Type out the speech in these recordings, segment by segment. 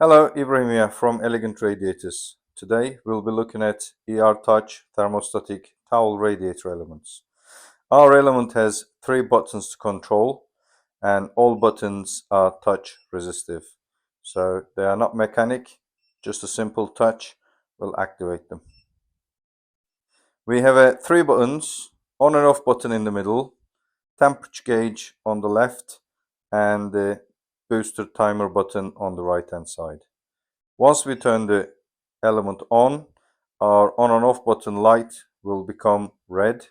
Hello, Ibrahim here from Elegant Radiators. Today we'll be looking at ER-Touch Thermostatic Towel Radiator Elements. Our element has 3 buttons to control and all buttons are touch resistive. So they are not mechanic, just a simple touch will activate them. We have 3 buttons, on and off button in the middle, temperature gauge on the left and the booster timer button on the right hand side. Once we turn the element on, our on and off button light will become red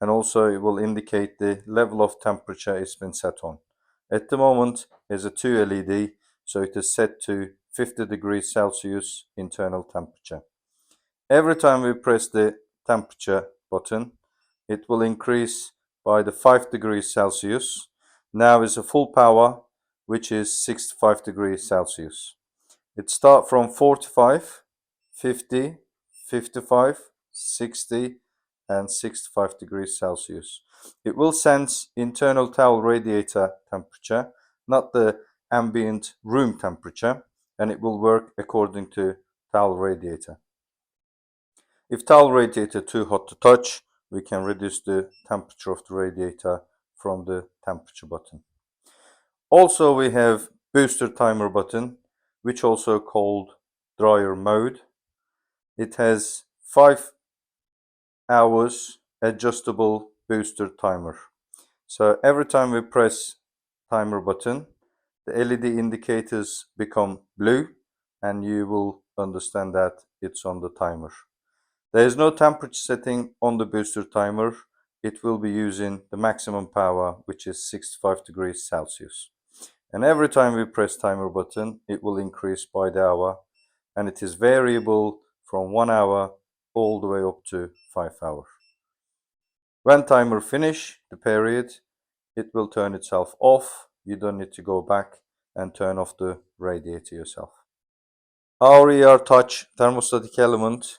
and also it will indicate the level of temperature it's been set on. At the moment is a 2 LED, so it is set to 50 degrees Celsius internal temperature. Every time we press the temperature button, it will increase by the 5 degrees Celsius. Now is a full power, which is 65 degrees Celsius. It starts from 45, 50, 55, 60 and 65 degrees Celsius. It will sense internal towel radiator temperature, not the ambient room temperature, and it will work according to towel radiator. If towel radiator too hot to touch, we can reduce the temperature of the radiator from the temperature button. Also we have booster timer button, which also called dryer mode. It has 5 hours adjustable booster timer. So every time we press timer button, the LED indicators become blue and you will understand that it's on the timer. There is no temperature setting on the booster timer. It will be using the maximum power, which is 65 degrees Celsius. And every time we press timer button, it will increase by the hour, and it is variable from 1 hour all the way up to 5 hours. When timer finish the period, it will turn itself off. You don't need to go back and turn off the radiator yourself. Our ER-Touch Thermostatic Element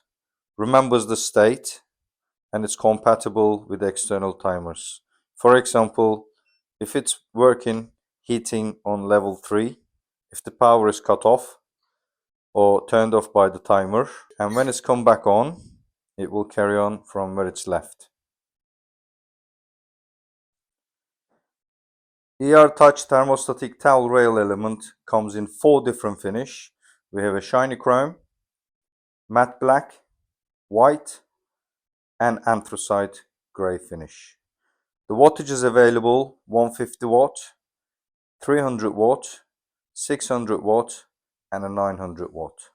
remembers the state and it's compatible with external timers. For example, if it's working heating on level 3, if the power is cut off or turned off by the timer, and when it's come back on, it will carry on from where it's left. ER-Touch Thermostatic Towel Rail Element comes in 4 different finish. We have a shiny chrome, matte black, white and anthracite grey finish. The wattage is available 150 watt, 300 watt, 600 watt and a 900 watt.